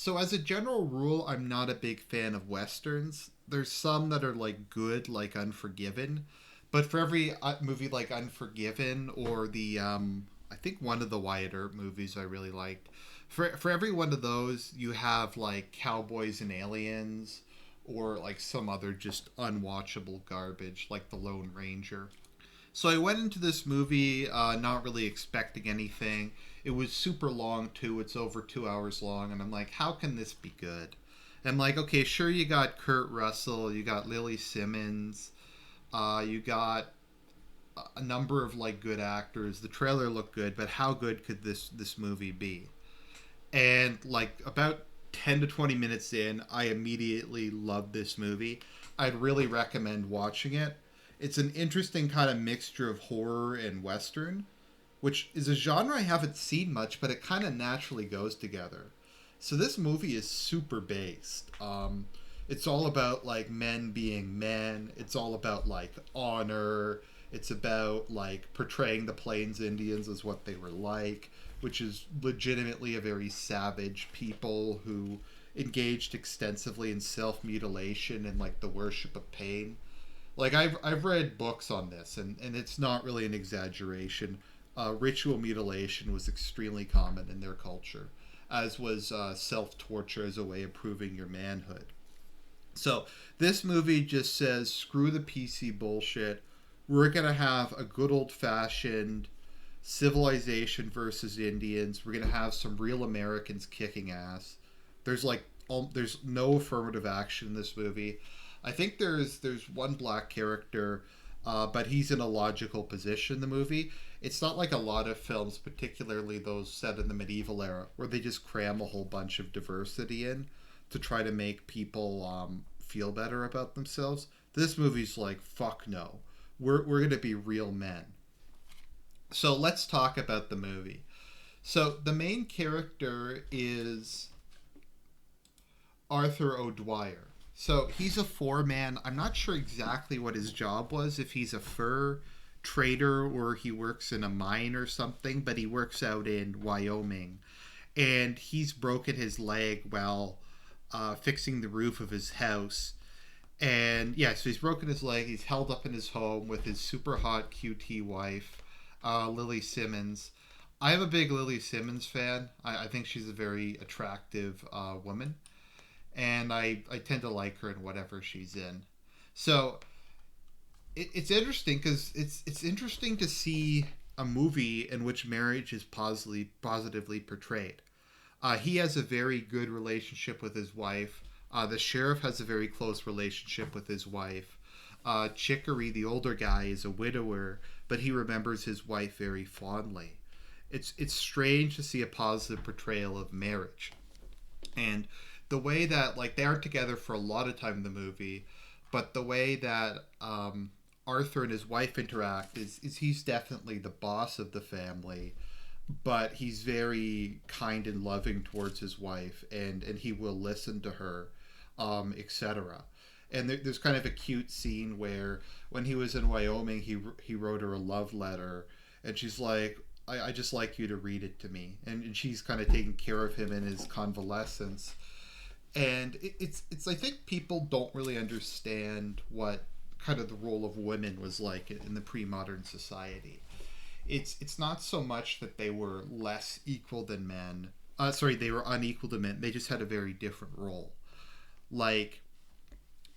So as a general rule, I'm not a big fan of westerns. There's some that are like good, like Unforgiven, but for every movie like Unforgiven or the I think one of the Wyatt Earp movies I really liked. For every one of those, you have like Cowboys and Aliens, or like some other just unwatchable garbage like The Lone Ranger. So I went into this movie not really expecting anything. It was super long too. It's over 2 hours long, and I'm like, how can this be good? And I'm like, okay, sure, you got Kurt Russell, you got Lily Simmons, you got a number of like good actors. The trailer looked good, but how good could this movie be? And like about 10 to 20 minutes in, I immediately loved this movie. I'd really recommend watching it. It's an interesting kind of mixture of horror and western, which is a genre I haven't seen much, but it kind of naturally goes together. So this movie is super based. It's all about like men being men. It's all about like honor. It's about like portraying the Plains Indians as what they were like, which is legitimately a very savage people who engaged extensively in self mutilation and like the worship of pain. Like I've read books on this, and it's not really an exaggeration. Ritual mutilation was extremely common in their culture, as was self torture as a way of proving your manhood. So this movie just says screw the PC bullshit. We're gonna have a good old fashioned civilization versus Indians. We're gonna have some real Americans kicking ass. There's like there's no affirmative action in this movie. I think there's one black character, but he's in a logical position in the movie. It's not like a lot of films, particularly those set in the medieval era, where they just cram a whole bunch of diversity in to try to make people feel better about themselves. This movie's like, fuck no. We're going to be real men. So let's talk about the movie. So the main character is Arthur O'Dwyer. So he's a foreman. I'm not sure exactly what his job was, if he's a fur trader or he works in a mine or something, but he works out in Wyoming. And he's broken his leg while fixing the roof of his house. And yeah, so he's broken his leg. He's held up in his home with his super hot QT wife, Lily Simmons. I am a big Lily Simmons fan. I think she's a very attractive woman, and I tend to like her in whatever she's in. So it's interesting because it's interesting to see a movie in which marriage is positively portrayed. He has a very good relationship with his wife. The sheriff has a very close relationship with his wife. Chicory, the older guy, is a widower, but he remembers his wife very fondly. It's strange to see a positive portrayal of marriage, and the way that like they aren't together for a lot of time in the movie, but the way that Arthur and his wife interact is he's definitely the boss of the family, but he's very kind and loving towards his wife, and he will listen to her, etc. And there's kind of a cute scene where when he was in Wyoming, he wrote her a love letter, and she's like, I just like you to read it to me, and she's kind of taking care of him in his convalescence. And it's I think people don't really understand what kind of the role of women was like in the pre-modern society. It's not so much that they were less equal than men. Sorry, they were unequal to men. They just had a very different role. Like,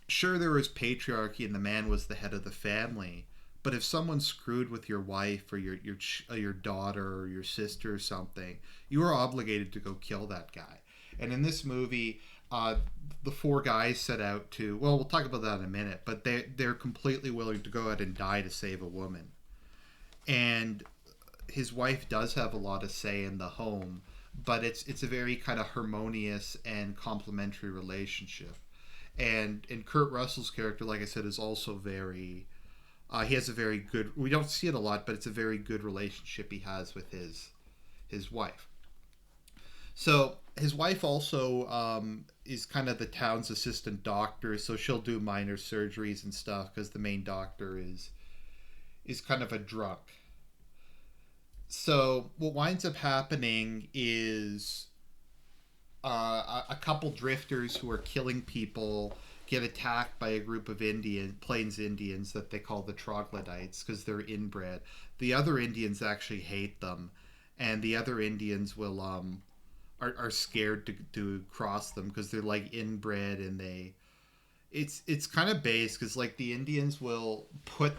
sure, there was patriarchy, and the man was the head of the family. But if someone screwed with your wife or your daughter or your sister or something, you were obligated to go kill that guy. And in this movie, the four guys set out to. Well, we'll talk about that in a minute. But they're completely willing to go out and die to save a woman. And his wife does have a lot of say in the home, but it's a very kind of harmonious and complementary relationship. And Kurt Russell's character, like I said, is also very. He has a very good. We don't see it a lot, but it's a very good relationship he has with his wife. So his wife also is kind of the town's assistant doctor, so she'll do minor surgeries and stuff because the main doctor is kind of a drunk. So what winds up happening is a couple drifters who are killing people get attacked by a group of Plains Indians that they call the troglodytes because they're inbred. The other Indians actually hate them, and the other Indians will are scared to cross them because they're like inbred, and it's kind of based because like the Indians will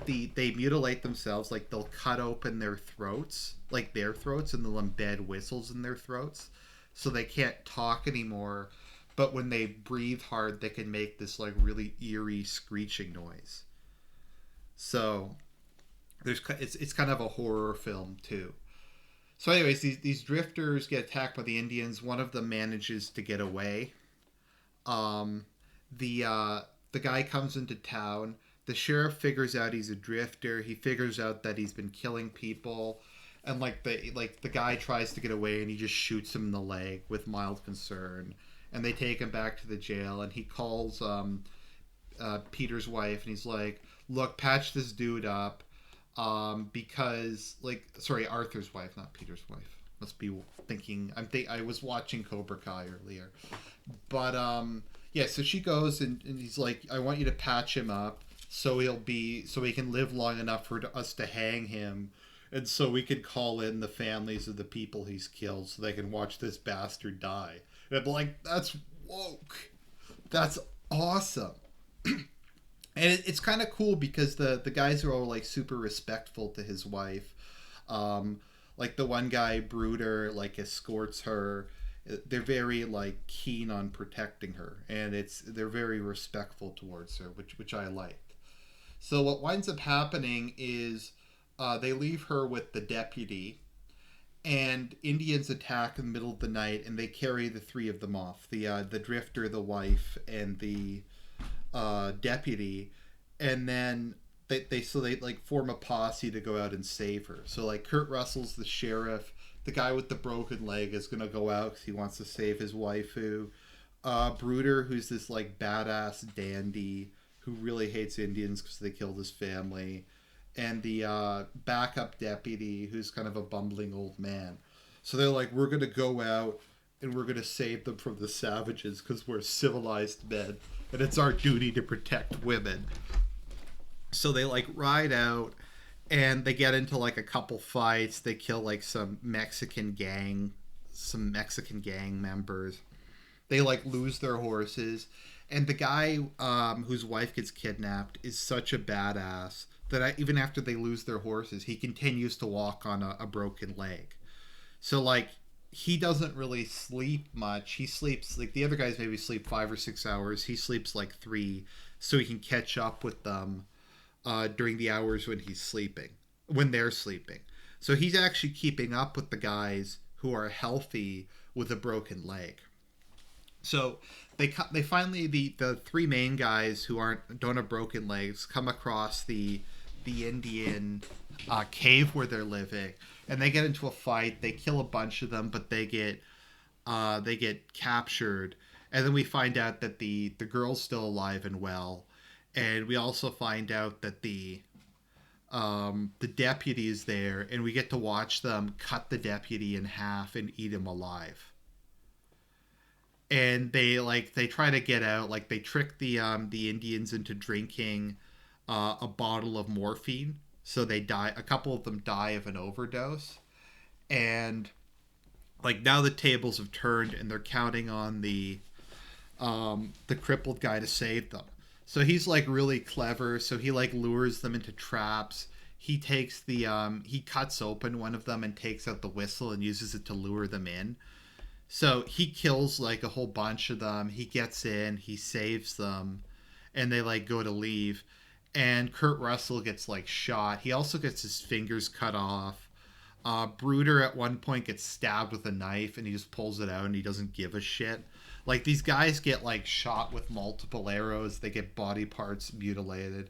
they mutilate themselves, like they'll cut open their throats, like their throats, and they'll embed whistles in their throats so they can't talk anymore, but when they breathe hard they can make this like really eerie screeching noise. So it's kind of a horror film too. So anyways, these drifters get attacked by the Indians. One of them manages to get away. um the guy comes into town. The sheriff figures out he's a drifter. He figures out that he's been killing people, and the guy tries to get away, and he just shoots him in the leg with mild concern. And they take him back to the jail, and he calls Peter's wife, and he's like, "Look, patch this dude up, because like, sorry, Arthur's wife, not Peter's wife. Must be thinking. I was watching Cobra Kai earlier, but yeah. So she goes, and he's like, I want you to patch him up so he can live long enough for us to hang him, and so we can call in the families of the people he's killed so they can watch this bastard die." And I'm like, that's woke. That's awesome. And it's kind of cool because the guys are all like super respectful to his wife. Like the one guy, Bruder, like escorts her. They're very like keen on protecting her, and they're very respectful towards her, which I liked. So what winds up happening is they leave her with the deputy, and Indians attack in the middle of the night, and they carry the three of them off: the drifter, the wife, and the deputy. And then they like form a posse to go out and save her. So like Kurt Russell's the sheriff. The guy with the broken leg is gonna go out because he wants to save his waifu. Bruder, who's this like badass dandy who really hates Indians because they killed his family, and the backup deputy, who's kind of a bumbling old man. So they're like, we're gonna go out and we're gonna save them from the savages because we're civilized men, and it's our duty to protect women. So they like ride out, and they get into like a couple fights. They kill like some Mexican gang members. They like lose their horses, and the guy whose wife gets kidnapped is such a badass that even after they lose their horses, he continues to walk on a broken leg. So like he doesn't really sleep much. He sleeps like the other guys maybe sleep 5 or 6 hours. He sleeps like 3, so he can catch up with them during the hours when they're sleeping. So he's actually keeping up with the guys who are healthy with a broken leg. So they finally the three main guys who don't have broken legs come across the Indian cave where they're living, and they get into a fight. They kill a bunch of them, but they get captured. And then we find out that the girl's still alive and well, and we also find out that the deputy is there, and we get to watch them cut the deputy in half and eat him alive. And they try to get out. Like they trick the Indians into drinking a bottle of morphine, so they die. A couple of them die of an overdose, and like now the tables have turned, and they're counting on the crippled guy to save them. So he's like really clever. So he like lures them into traps. He takes he cuts open one of them and takes out the whistle and uses it to lure them in. So he kills like a whole bunch of them. He gets in, he saves them, and they like go to leave. And Kurt Russell gets like shot. He also gets his fingers cut off. Bruder at one point gets stabbed with a knife, and he just pulls it out and he doesn't give a shit. Like these guys get like shot with multiple arrows. They get body parts mutilated,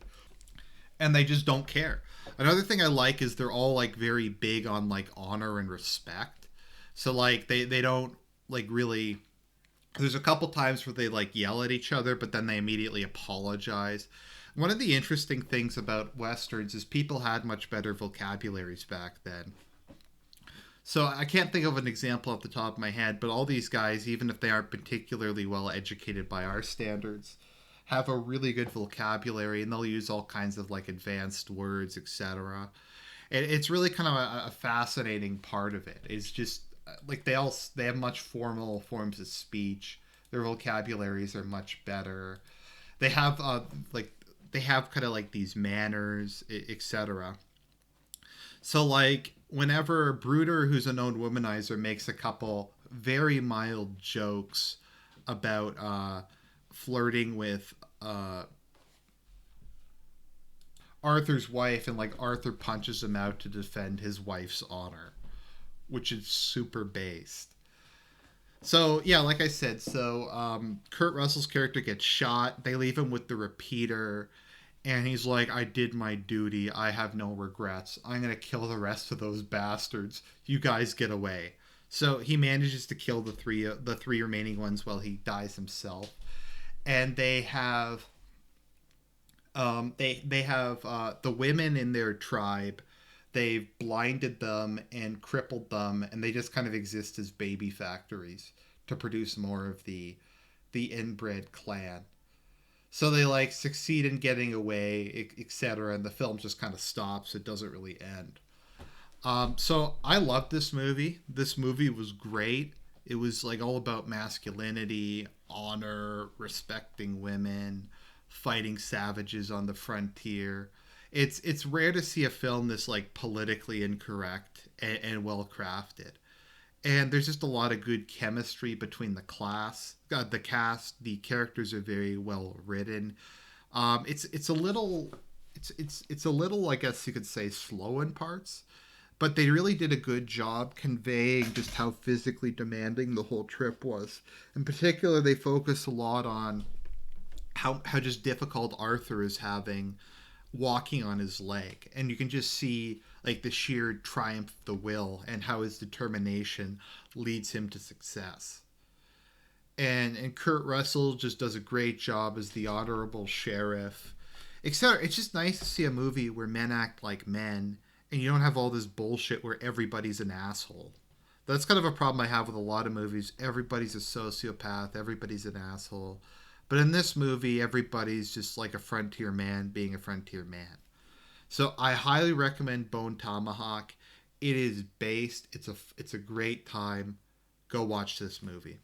and they just don't care. Another thing I like is they're all like very big on like honor and respect. So like they don't like really. There's a couple times where they like yell at each other, but then they immediately apologize. One of the interesting things about Westerns is people had much better vocabularies back then. So I can't think of an example off the top of my head, but all these guys, even if they aren't particularly well educated by our standards, have a really good vocabulary and they'll use all kinds of like advanced words, etc. It's really kind of a fascinating part of it. It's just like they have much formal forms of speech. Their vocabularies are much better. They have like they have kind of like these manners, etc. So like whenever Bruder, who's a known womanizer, makes a couple very mild jokes about flirting with Arthur's wife, and like Arthur punches him out to defend his wife's honor, which is super based. So yeah, like I said, Kurt Russell's character gets shot. They leave him with the repeater, and he's like, "I did my duty. I have no regrets. I'm gonna kill the rest of those bastards. You guys get away." So he manages to kill the three remaining ones while he dies himself, and they have the women in their tribe. They've blinded them and crippled them, and they just kind of exist as baby factories to produce more of the inbred clan. So they like succeed in getting away, etc. And the film just kind of stops. It doesn't really end. So I loved this movie. This movie was great. It was like all about masculinity, honor, respecting women, fighting savages on the frontier. It's rare to see a film that's like politically incorrect and well crafted. And there's just a lot of good chemistry between the cast. The characters are very well written. It's a little it's a little, I guess you could say, slow in parts, but they really did a good job conveying just how physically demanding the whole trip was. In particular, they focus a lot on how just difficult Arthur is having walking on his leg, and you can just see like the sheer triumph of the will and how his determination leads him to success. And Kurt Russell just does a great job as the honorable sheriff, etc. It's just nice to see a movie where men act like men, and you don't have all this bullshit where everybody's an asshole. That's kind of a problem I have with a lot of movies. Everybody's a sociopath, everybody's an asshole. But in this movie, everybody's just like a frontier man being a frontier man. So I highly recommend Bone Tomahawk. It is based. It's a great time. Go watch this movie.